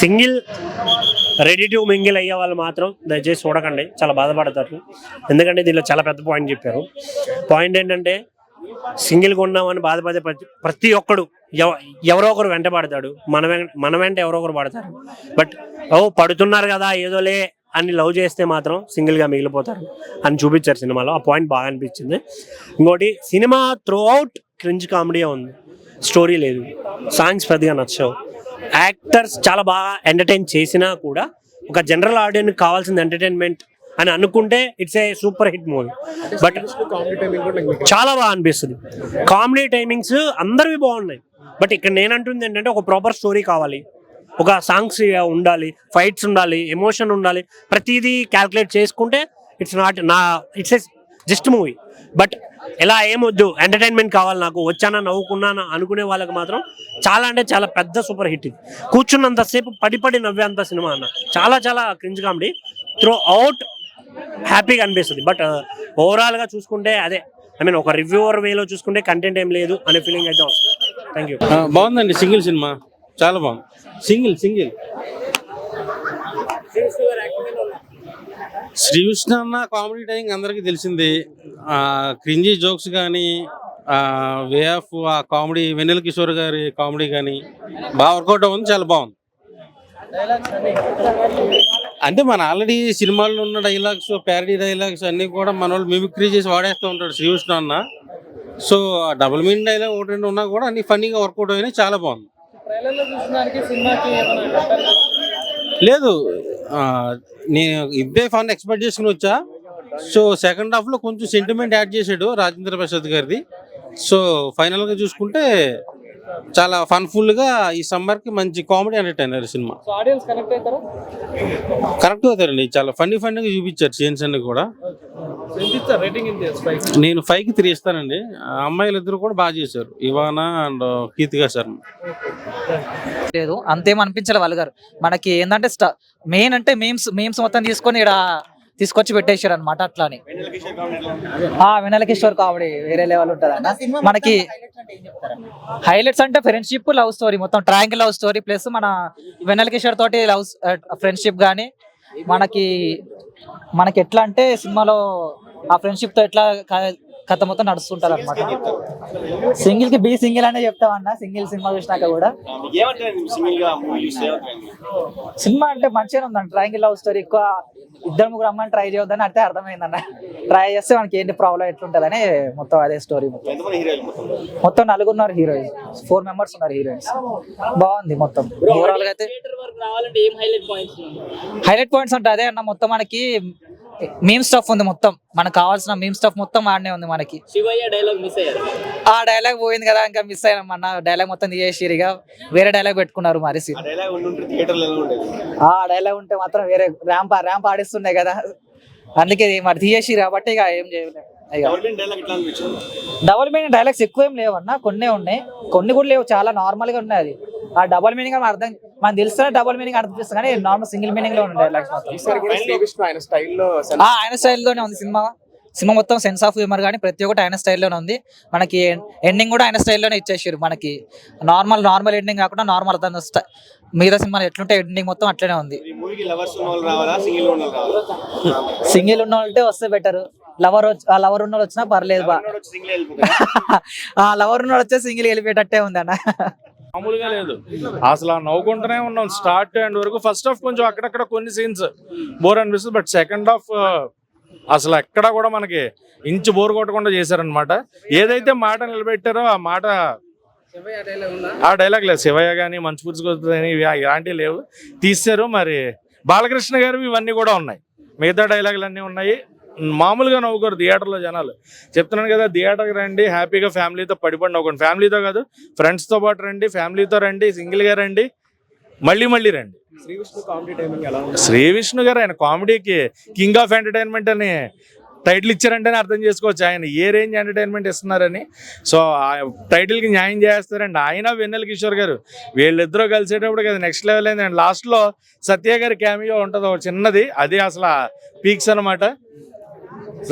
Single ready to mingle అయ్యే వాళ్ళు మాత్రం దయచేసి చూడకండి, చాలా బాధపడతారు. ఎందుకంటే దీనిలో చాలా పెద్ద పాయింట్ చెప్పారు. పాయింట్ ఏంటంటే సింగిల్గా ఉన్నామని బాధపడే ప్రతి ఒక్కడు ఎవరో ఒకరు వెంట పడతాడు, మన వెంట ఎవరో ఒకరు పడతారు. బట్ పడుతున్నారు కదా ఏదోలే అని లవ్ చేస్తే మాత్రం సింగిల్గా మిగిలిపోతారు అని చూపించారు సినిమాలో. ఆ పాయింట్ బాగా అనిపించింది. ఇంకోటి, cinema through out cringe comedy ఉంది, స్టోరీ లేదు, సాంగ్స్ పెద్దగా నచ్చవు. యాక్టర్స్ చాలా బాగా ఎంటర్టైన్ చేసినా కూడా ఒక జనరల్ ఆడియన్స్ కావాల్సిన ఎంటర్టైన్మెంట్ అని అనుకుంటే it's a super hit movie. But చాలా బాగా అనిపిస్తుంది. కామెడీ టైమింగ్స్ అందరివి బాగున్నాయి. బట్ ఇక్కడ నేను అంటుంది ఏంటంటే ఒక ప్రాపర్ స్టోరీ కావాలి, ఒక సాంగ్స్ ఉండాలి, ఫైట్స్ ఉండాలి, ఎమోషన్ ఉండాలి. ప్రతిదీ క్యాల్కులేట్ చేసుకుంటే it's a just movie. But ఎలా ఏమొద్దు, ఎంటర్టైన్మెంట్ కావాలి, నాకు వచ్చానా నవ్వుకున్నానా అనుకునే వాళ్ళకి మాత్రం చాలా అంటే చాలా పెద్ద సూపర్ హిట్ ఇది. కూర్చున్నంతసేపు పడి నవ్వేంత సినిమా అన్న. చాలా చాలా క్రింజ్ కామెడీ త్రూ అవుట్ హ్యాపీగా అనిపిస్తుంది. బట్ ఓవరాల్గా చూసుకుంటే అదే ఒక రివ్యూవర్ వేలో చూసుకుంటే కంటెంట్ ఏం లేదు అనే ఫీలింగ్ అయితే వస్తుంది. Thank you. బాగుందండి, సింగిల్ సినిమా చాలా బాగుంది. సింగిల్ శ్రీవిష్ణు అన్న కామెడీ టైమింగ్ అందరికీ తెలిసింది. క్రింజీ జోక్స్ కానీ, వే ఆఫ్ ఆ కామెడీ, వెన్నెల కిషోర్ గారి కామెడీ కానీ బాగా వర్కౌట్ అవుతుంది, చాలా బాగుంది. అంటే మన ఆల్రెడీ సినిమాల్లో ఉన్న డైలాగ్స్, ప్యారడీ డైలాగ్స్ అన్నీ కూడా మన వాళ్ళు మిమిక్రీ చేసి వాడేస్తూ ఉంటాడు శ్రీవిష్ణు అన్న. సో ఆ డబుల్ మీనింగ్ డైలాగ్ ఒకటి రెండు ఉన్నా కూడా అన్ని ఫన్నీగా వర్కౌట్ అయినాయి, చాలా బాగుంది. లేదు, నేను ఇదే ఫన్ ఎక్స్పెక్ట్ చేసుకుని వచ్చా. సో సెకండ్ హాఫ్ లో కొంచెం సెంటిమెంట్ యాడ్ చేశాడు రాజేంద్ర ప్రసాద్ గారిది. సో ఫైనల్ గా చూసుకుంటే చాలా ఫన్ఫుల్ గా ఈ సమ్మర్ కి మంచి కామెడీ ఎంటర్టైనర్ సినిమా. కరెక్ట్ అవుతారండి, చాలా ఫన్నీగా చూపించారు సీన్స్ అన్ని కూడా. నేను 5కి 3 ఇస్తానండి. అమ్మాయిలు ఇద్దరు కూడా బాగా చేశారు, ఇవానా అండ్ కీర్తికా శర్మ. లేదు అంతేం అనిపించాలి వాళ్ళు గారు. మనకి ఏంటంటే మెయిన్ అంటే మేమ్స్ మొత్తం తీసుకొని ఇక్కడ తీసుకొచ్చి పెట్టేశారు అనమాట. అట్లాని వెన్నెల కిషోర్ కామెడీ వేరే లెవెల్ ఉంటుంది అన్న. మనకి హైలైట్స్ అంటే ఫ్రెండ్షిప్, లవ్ స్టోరీ, మొత్తం ట్రయాంగిల్ లవ్ స్టోరీ. ప్లస్ మన వెన్నెల కిషోర్ తోటి లవ్ ఫ్రెండ్షిప్ కానీ మనకి ఎట్లా అంటే సినిమాలో ఆ ఫ్రెండ్షిప్ తో ఎట్లా కథ మొత్తం నడుస్తుంటారు అనమాట. సింగిల్ కి బి సింగిల్ అనే చెప్తామన్నా. సింగిల్ సినిమా చూసినాక కూడా సినిమా అంటే మంచిగానే ఉందండి. ట్రయాంగిల్ లవ్ స్టోరీ, ఎక్కువ ఇద్దరు ముగ్గురు అమ్మని ట్రై చేయొద్దని అంటే అర్థమైందన్న. ట్రై చేస్తే మనకి ఏంటి ప్రాబ్లం ఎట్లుంటదని మొత్తం అదే స్టోరీ. మొత్తం 4 ఉన్నారు హీరోయిన్స్, 4 మెంబర్స్ ఉన్నారు హీరోయిన్స్. బాగుంది మొత్తం ఓవరాల్ గా అయితే. హైలైట్ పాయింట్స్ అంటే అదే అన్న, మొత్తం మనకి మీమ్ స్టఫ్ ఉంది, మొత్తం మనకు కావాల్సిన మీమ్ స్టఫ్ మొత్తం ఆడనే ఉంది మనకి. ఆ డైలాగ్ పోయింది కదా, ఇంకా మిస్ అయినాం అన్న. డైలాగ్ మొత్తం తీసేసిరిగా వేరే డైలాగ్ పెట్టుకున్నారు మరి. ఆ డైలాగ్ ఉంటే మాత్రం వేరే ర్యాంప్ ఆడిస్తున్నాయి కదా, అందుకే మరి తీసేసి కాబట్టి ఇక ఏం చేయలేదు. డబుల్ మీనింగ్ డైలాగ్స్ ఎక్కువ ఏం లేవన్నా, కొన్నే ఉన్నాయి, కొన్ని కూడా లేవు, చాలా నార్మల్ గా ఉన్నాయి. అది ఆ డబుల్ మీనింగ్ అర్థం మనకు తెలుస్తూనే డబుల్ మీనింగ్ అర్థం కానీ నార్మల్ సింగిల్ మీనింగ్ లో ఉన్నాయి డైలాగ్స్ మొత్తం. ఆయన స్టైల్లోనే ఉంది సినిమా మొత్తం. సెన్స్ ఆఫ్ హ్యూమర్ కానీ ప్రతి ఒక్కటి ఆయన స్టైల్లోనే ఉంది. మనకి ఎండింగ్ కూడా ఆయన స్టైల్లోనే ఇచ్చేసారు మనకి. నార్మల్ ఎండింగ్ కాకుండా నార్మల్ మిగతా సినిమాలు ఎట్లుంటే ఎండింగ్ మొత్తం అట్లనే ఉంది. సింగిల్ ఉన్న వాళ్ళంటే వస్తే బెటర్. లవర్ ఉన్న వాళ్ళు వచ్చినా పర్లేదు బా. లవర్ ఉన్న వాళ్ళు వచ్చే సింగిల్ వెళ్ళిపోయేటట్టే ఉంది అన్న. మామూలుగా లేదు అసలు, నవ్వుకుంటూనే ఉన్నాం స్టార్ట్ అండ్ వరకు. ఫస్ట్ హాఫ్ కొంచెం అక్కడక్కడ కొన్ని సీన్స్ బోర్ అనిపిస్తుంది, బట్ సెకండ్ హాఫ్ అసలు ఎక్కడ కూడా మనకి ఇంచు బోర్ కొట్టకుండా చేశారనమాట. ఏదైతే మాట నిలబెట్టారో ఆ మాట, ఆ డైలాగ్ లేదు. శివయ్య కానీ మంచి పుచ్చుకొస్తుందని ఇలాంటివి లేవు, తీశారు. మరి బాలకృష్ణ గారు ఇవన్నీ కూడా ఉన్నాయి, మిగతా డైలాగులు అన్నీ ఉన్నాయి. మామూలుగా నవ్వుకోరు థియేటర్లో జనాలు. చెప్తున్నాను కదా, థియేటర్కి రండి, హ్యాపీగా ఫ్యామిలీతో పడిపడి నవ్వుకోండి. ఫ్యామిలీతో కాదు, ఫ్రెండ్స్తో పాటు రండి, ఫ్యామిలీతో రండి, సింగిల్గా రండి, మళ్ళీ రండి. శ్రీవిష్ణు గారు ఆయన కామెడీకి కింగ్ ఆఫ్ ఎంటర్టైన్మెంట్ అని టైటిల్ ఇచ్చారంటేనే అర్థం చేసుకోవచ్చు ఆయన ఏ రేంజ్ ఎంటర్టైన్మెంట్ ఇస్తున్నారని. సో ఆ టైటిల్కి న్యాయం చేస్తారండి ఆయన, వెన్నెల కిషోర్ గారు. వీళ్ళిద్దరూ కలిసేటప్పుడు కదా నెక్స్ట్ లెవెల్ అయిందండి. లాస్ట్లో సత్య గారి క్యామియో ఉంటుంది ఒక చిన్నది, అది అసలు పీక్స్ అనమాట.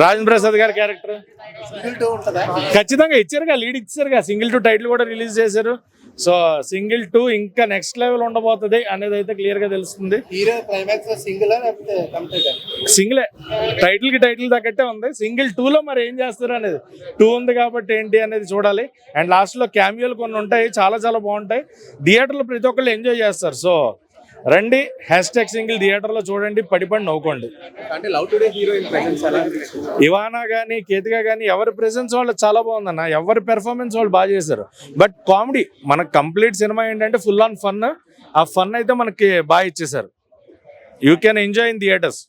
రాజేంద్ర ప్రసాద్ గారి క్యారెక్టర్ ఖచ్చితంగా ఇచ్చారుగా, లీడ్ ఇచ్చారుగా. సింగిల్ 2 టైటిల్ కూడా రిలీజ్ చేశారు. సో సింగిల్ 2 ఇంకా నెక్స్ట్ లెవెల్ ఉండబోతుంది అనేది అయితే క్లియర్ గా తెలుస్తుంది. హీరో క్లైమాక్స్ సింగిల్ లేకపోతే కంప్లీట్? సింగిలే, టైటిల్ తగ్గట్టే ఉంది. సింగిల్ 2 లో మరి ఏం చేస్తారు అనేది, 2 ఉంది కాబట్టి ఏంటి అనేది చూడాలి. అండ్ లాస్ట్ లో క్యామియోలు కొన్ని ఉంటాయి, చాలా చాలా బాగుంటాయి. థియేటర్లో ప్రతి ఒక్కళ్ళు ఎంజాయ్ చేస్తారు. సో రండి, #సింగిల్ థియేటర్లో చూడండి, పడి నవ్వుకోండి. అంటే లవ్ టుడే హీరోయిన్ ప్రెజెన్స్ ఎలా అనిపించింది? ఇవానా కానీ కేతికా కానీ ఎవరి ప్రెసెన్స్ వాళ్ళు చాలా బాగుందన్న, ఎవరి పెర్ఫార్మెన్స్ వాళ్ళు బాగా చేశారు. బట్ కామెడీ మనకు కంప్లీట్ సినిమా ఏంటంటే ఫుల్ ఆన్ ఫన్. ఆ ఫన్ అయితే మనకి బాగా ఇచ్చేసారు. You can enjoy in theatres.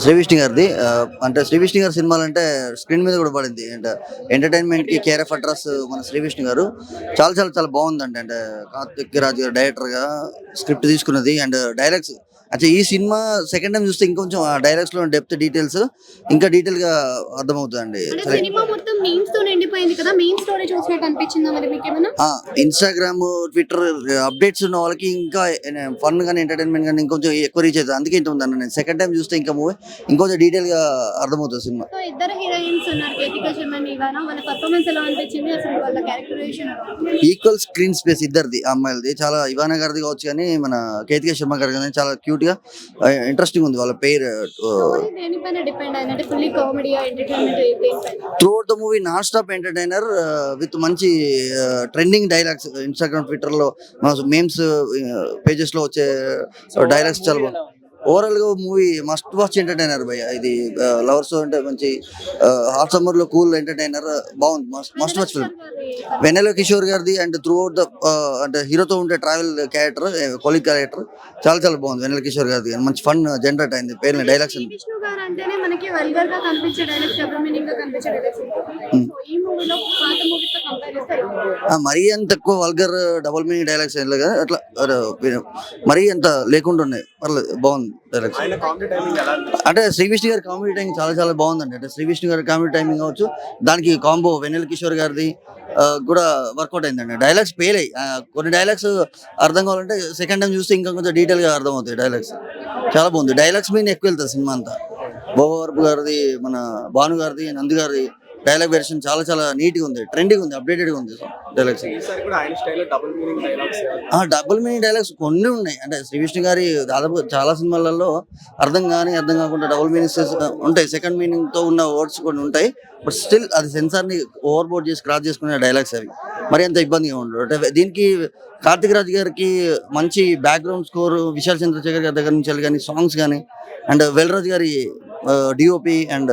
Sree Vishnu గారిది అంటే శ్రీ విష్ణు గారి సినిమాలు అంటే స్క్రీన్ మీద కూడా పడింది. అంటే ఎంటర్టైన్మెంట్ కి కేర్ ఆఫ్ అడ్రస్ మన శ్రీ విష్ణు గారు చాలా చాలా చాలా బాగుందండి. అంటే కార్తిక్ రాజు గారు డైరెక్టర్ గా స్క్రిప్ట్ తీసుకున్నది అండ్ డైలాగ్స్. అంటే ఈ సినిమా సెకండ్ టైం చూస్తే ఇంకొంచెం ఆ డైలాగ్స్ లో డెప్త్ డీటెయిల్స్ ఇంకా డీటెయిల్ గా అర్థమవుతుందండి. సినిమా మొత్తం మీమ్స్ తో నిండిపోయింది కదా, మీమ్ స్టోరీ చూసినట్టు అనిపించిందా మరి మీకు ఏమైనా? ఇన్స్టాగ్రామ్, ట్విట్టర్ అప్డేట్స్ ఉన్న వాళ్ళకి ఇంకా ఫన్ గానీ ఎంటర్టైన్మెంట్ కానీ ఇంకొంచెం ఎక్కువ రీచ్ అవుతుంది. అందుకే ఇంత ఉందన్న నేను సెకండ్ టైం చూస్తే ఇంకా మూవీ ఇంకొంచెం డీటెయిల్ గా అర్థమవుతుంది సినిమా. సో ఇద్దరు హీరోయిన్స్ ఉన్నారు, కేతికా శర్మ, ఇవానా. వాళ్ళ పర్ఫార్మెన్స్ ఎలా అనిపించింది? అసలు వాళ్ళ క్యారెక్టరైజేషన్ ఈక్వల్ స్క్రీన్ స్పేస్ ఇద్దరిది, ఆ అమ్మాయిలది చాలా. ఇవానా గారిది కావచ్చు కానీ మన కేతికా శర్మ గారి కానీ చాలా క్యూట్ గా ఇంట్రెస్టింగ్ ఉంది వాళ్ళ పేరు. దేనిపైన డిపెండ్ అయినట్టు ఫుల్లీ కామెడీ ఎంటర్టైన్మెంట్ దేనిపైన? Throughout the movie non stop entertainer with మంచి ట్రెండింగ్ డైలాగ్స్. ఇన్స్టాగ్రామ్, ట్విట్టర్ లో మన మేమ్స్ పేజెస్ లో వచ్చే డైలాగ్స్ చాలా బాగుంది. ఓవరాల్ గా మూవీ మస్ట్ వాచ్ ఎంటర్టైనర్ భయ్య. ఇది లవర్స్ అంటే మంచి హాట్ సమ్మర్ లో కూల్ ఎంటర్టైనర్, బాగుంది. Must watch film. Vennela Kishore గారిది అండ్ త్రూ అవుట్ ద అంటే హీరోతో ఉండే ట్రావెల్ క్యారెక్టర్, కొలీగ్ క్యారెక్టర్ చాలా చాలా బాగుంది. వెన్నెల కిషోర్ గారిది మంచి ఫన్ జనరేట్ అయింది. పేరు డైలాగ్స్ విష్ణు గారు అంటేనే మనకి వల్గర్ గా కనిపించే డైలాగ్స్, డబుల్ మీనింగ్ గా కనిపించే డైలాగ్స్. ఈ మూవీలో పాత మూవీతో కంపేర్ చేస్తే మరీ అంత ఎక్కువ వల్గర్ డబుల్ మీనింగ్ డైలాగ్స్ ఏం లేదు, అట్లా మరీ అంత లేకుండా ఉన్నాయి. పర్లేదు, బాగుంది డైలాగ్స్. అంటే శ్రీ విష్ణు గారి కామెడీ టైమింగ్ చాలా చాలా బాగుందండి. అంటే శ్రీ విష్ణు గారి కామెడీ టైమింగ్ కావచ్చు, దానికి కాంబో వెన్నెల కిషోర్ గారిది కూడా వర్కౌట్ అయిందండి. డైలాగ్స్ పేల్ అయ్యి కొన్ని డైలాగ్స్ అర్థం కావాలంటే సెకండ్ టైం చూస్తే ఇంకా కొంచెం డీటెయిల్ గా అర్థం అవుతాయి. డైలాగ్స్ చాలా బాగుంది. డైలాగ్స్ మీద ఎక్కువ వెళ్తుంది సినిమా అంతా. బోవరపు గారిది, మన భాను గారిది, నంది గారిది డైలాగ్ వెర్షన్ చాలా చాలా నీట్ గా ఉంది, ట్రెండింగ్ ఉంది, అప్డేటెడ్ గా ఉంది డైలాగ్స్. డబుల్ మీనింగ్ డైలాగ్స్ కొన్ని ఉన్నాయి. అంటే శ్రీ విష్ణు గారి దాదాపు చాలా సినిమాలలో అర్థం కాకుండా డబుల్ మీనింగ్స్ ఉంటాయి. సెకండ్ మీనింగ్ తో ఉన్న వర్డ్స్ కొన్ని ఉంటాయి. బట్ స్టిల్ అది సెన్సార్ ని ఓవర్ బోర్డ్ చేసి క్రాస్ చేసుకునే డైలాగ్స్ అవి మరి అంత ఇబ్బందిగా ఉండదు. అంటే దీనికి కార్తిక్ రాజ్ గారికి మంచి బ్యాక్గ్రౌండ్ స్కోర్, విశాల్ చంద్రశేఖర్ గారి దగ్గర నుంచి కానీ సాంగ్స్ కానీ అండ్ వెల్రాజ్ గారి డిఓపి అండ్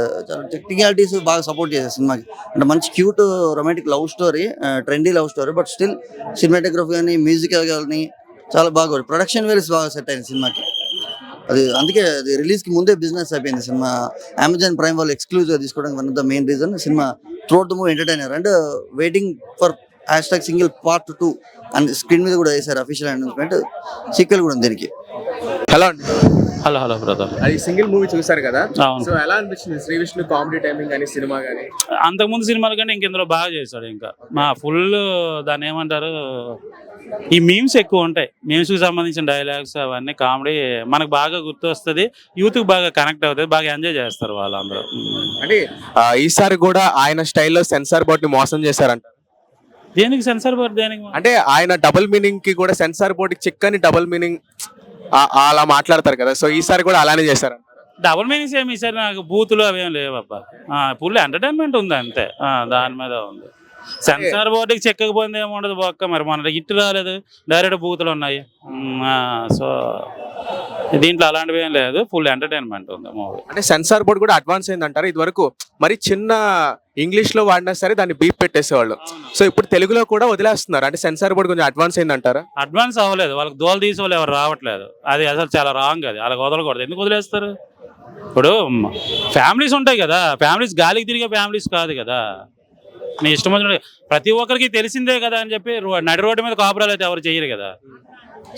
టెక్నికాలిటీస్ బాగా సపోర్ట్ చేశారు సినిమాకి. అంటే మంచి cute romantic love story, trendy love story. But still cinematography కానీ మ్యూజిక్ కానీ చాలా బాగా, ప్రొడక్షన్ వేరీస్ బాగా సెట్ అయింది సినిమాకి. అది అందుకే అది రిలీజ్ కి ముందే బిజినెస్ అయిపోయింది సినిమా. అమెజాన్ ప్రైమ్ వాళ్ళు ఎక్స్క్లూజివ్ గా తీసుకోవడానికి one of the main reason cinema through out the movie entertainer and waiting for #single part 2 and screen మీద కూడా వేశారు అఫీషియల్ అనౌన్స్మెంట్. సీక్వెల్ కూడా ఉంది దీనికి. హలో అండి. Hello brother. అది సింగిల్ మూవీ చూసారు కదా, అవును. సో ఎలా అనిపించింది శ్రీ విష్ణు కామెడీ టైమింగ్ కానీ సినిమా కానీ? అంతకుముందు సినిమాల కంటే ఇంకెందులో బాగా చేశాడు. ఇంకా మా ఫుల్ దాన్ని ఏమంటారు, ఈ మీమ్స్ ఎక్కువ ఉంటాయి. మీమ్స్ కి సంబంధించిన డైలాగ్స్ అవన్నీ కామెడీ మనకు బాగా గుర్తు వస్తుంది, యూత్ కి బాగా కనెక్ట్ అవుతుంది, బాగా ఎంజాయ్ చేస్తారు వాళ్ళందరూ. అంటే ఈసారి కూడా ఆయన స్టైల్లో సెన్సార్ బోర్డ్ ని మోసం చేశారంట. దేనికి సెన్సార్ బోర్డు? దేనికి? అంటే ఆయన డబుల్ మీనింగ్ కి కూడా సెన్సార్ బోర్డ్ కి చిక్కని డబుల్ మీనింగ్ అలా మాట్లాడతారు కదా, సో ఈసారి కూడా అలానే చేశారంట. డబుల్ మీనింగ్స్ ఏమి సార్, నాకు బూతులు అవేం లేవబ్బా. ఫుల్ ఎంటర్టైన్మెంట్ ఉంది అంతే, దాని మీద ఉంది. సెన్సార్ బోర్డుకి చెక్కకపోయింది ఏముండదు బొక్క. మరి మన హిట్ రాలేదు, డైరెక్ట్ బూతులు ఉన్నాయి. సో దీంట్లో అలాంటివి ఏం లేదు, ఫుల్ ఎంటర్టైన్మెంట్ ఉంది మూవీ. అంటే సెన్సార్ బోర్డ్ కూడా అడ్వాన్స్ అయింది అంటారు. ఇది వరకు మరి చిన్న ఇంగ్లీష్ లో వాడినా సరే దాన్ని బీప్ పెట్టేసేవాళ్ళు, సో ఇప్పుడు తెలుగులో కూడా వదిలేస్తున్నారు. అంటే సెన్సార్ బోర్డ్ కొంచెం అడ్వాన్స్ అయింది అంటారా? అడ్వాన్స్ అవ్వలేదు, వాళ్ళకి దోలు తీసే వాళ్ళు ఎవరు రావట్లేదు. అది అసలు చాలా రాంగ్. అది వాళ్ళకి వదలకూడదు. ఎందుకు వదిలేస్తారు? ఇప్పుడు ఫ్యామిలీస్ ఉంటాయి కదా, ఫ్యామిలీస్ గాలికి తిరిగే ఫ్యామిలీస్ కాదు కదా. నీ ఇష్టం వచ్చిన ప్రతి ఒక్కరికి తెలిసిందే కదా అని చెప్పి నడి రోడ్డు మీద కాపురాలు అయితే ఎవరు చేయరు కదా.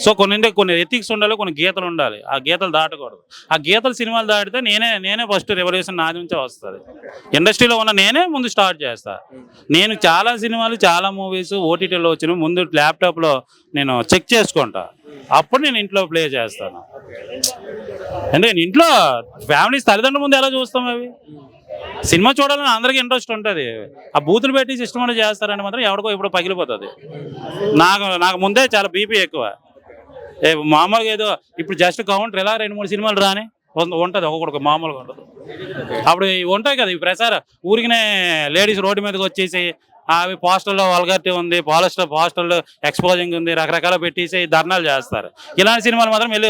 సో కొన్ని ఎథిక్స్ ఉండాలి, కొన్ని గీతలు ఉండాలి. ఆ గీతలు దాటకూడదు. ఆ గీతలు సినిమాలు దాటితే నేనే ఫస్ట్ రెవల్యూషన్ నాది నుంచే వస్తుంది. ఇండస్ట్రీలో ఉన్న నేనే ముందు స్టార్ట్ చేస్తా. నేను చాలా సినిమాలు, చాలా మూవీస్ ఓటీటీలో వచ్చిన ముందు ల్యాప్టాప్లో నేను చెక్ చేసుకుంటా, అప్పుడు నేను ఇంట్లో ప్లే చేస్తాను. అంటే ఇంట్లో ఫ్యామిలీస్ తల్లిదండ్రుల ముందు ఎలా చూస్తాం? అవి సినిమా చూడాలని అందరికీ ఇంట్రెస్ట్ ఉంటుంది. ఆ బూతులు పెట్టి సిస్టమ్ అనేది చేస్తారని మాత్రం ఎవరికో ఇప్పుడు పగిలిపోతుంది. నాకు ముందే చాలా బీపీ ఎక్కువ. మామూలుగా ఏదో ఇప్పుడు జస్ట్ కౌంటర్ ఎలా 2-3 సినిమాలు రాని ఉంటుంది, ఒక్కొక్కడికి మామూలుగా ఉంటుంది. అప్పుడు ఉంటాయి కదా ఈ ప్రసారం, ఊరికినే లేడీస్ రోడ్డు మీదకి వచ్చేసి అవి పోస్టర్లో వల్గారిటీ ఉంది, పోస్టర్లో ఎక్స్పోజింగ్ ఉంది, రకరకాల పెట్టేసి ధర్నాలు చేస్తారు. ఇలాంటి సినిమాలు మాత్రం వెళ్ళి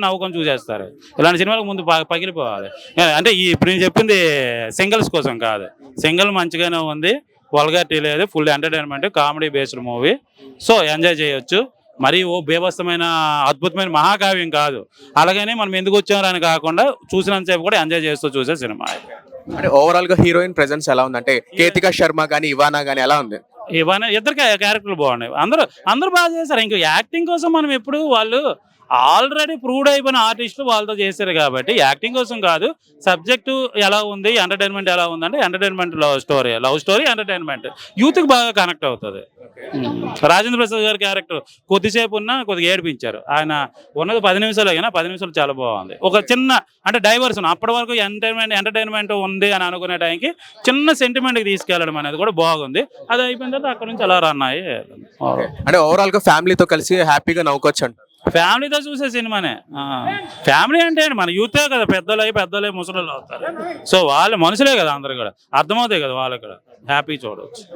నవ్వుకొని చూసేస్తారు. ఇలాంటి సినిమాలకు ముందు పగిలిపోవాలి. అంటే ఇప్పుడు నేను చెప్పింది సింగిల్స్ కోసం కాదు, సింగిల్ మంచిగానే ఉంది, వల్గారిటీ లేదు, full entertainment, comedy based movie. So enjoy చేయొచ్చు. మరి ఓ బేభత్సమైన అద్భుతమైన మహాకావ్యం కాదు, అలాగని మనం ఎందుకు వచ్చామని కాకుండా చూసినంతసేపు కూడా ఎంజాయ్ చేస్తూ చూసే సినిమా. అంటే ఓవరాల్ గా హీరోయిన్ ప్రెజెన్స్ ఎలా ఉంది? అంటే కేతికా శర్మ గానీ ఇవానా గానీ ఎలా ఉంది? ఇవన్నీ ఇద్దరు క్యారెక్టర్లు బాగున్నాయి. అందరూ బాగా చేశారు. ఇంకా యాక్టింగ్ కోసం మనం ఎప్పుడు వాళ్ళు ఆల్రెడీ ప్రూవ్డ్ అయిపోయిన ఆర్టిస్టులు వాళ్ళతో చేశారు కాబట్టి యాక్టింగ్ కోసం కాదు. సబ్జెక్టు ఎలా ఉంది, ఎంటర్టైన్మెంట్ ఎలా ఉందంటే ఎంటర్టైన్మెంట్ లవ్ స్టోరీ ఎంటర్టైన్మెంట్ యూత్కి బాగా కనెక్ట్ అవుతుంది. రాజేంద్ర ప్రసాద్ గారి క్యారెక్టర్ కొద్దిసేపు ఉన్నా కొద్దిగా ఏడిపించారు. ఆయన ఉన్నది 10 నిమిషాలు అయినా 10 నిమిషాలు చాలా బాగుంది. ఒక చిన్న అంటే డైవర్షన్, అప్పటి వరకు ఎంటర్టైన్మెంట్ ఉంది అని అనుకునే టైంకి చిన్న సెంటిమెంట్కి తీసుకెళ్ళడం అనేది కూడా బాగుంది. అది అయిపోయిన తర్వాత అక్కడ నుంచి అలా రన్ అయ్యి. అంటే ఓవరాల్ గా ఫ్యామిలీతో కలిసి హ్యాపీగా నవ్వుకోవచ్చు అంట. ఫ్యామిలీతో చూసే సినిమానే. ఫ్యామిలీ అంటే మన యూతే కదా, పెద్దలే ముసలు అవుతారు. సో వాళ్ళు మనుషులే కదా, అందరు కూడా అర్థమవుతాయి కదా, వాళ్ళకి కూడా హ్యాపీ చూడవచ్చు.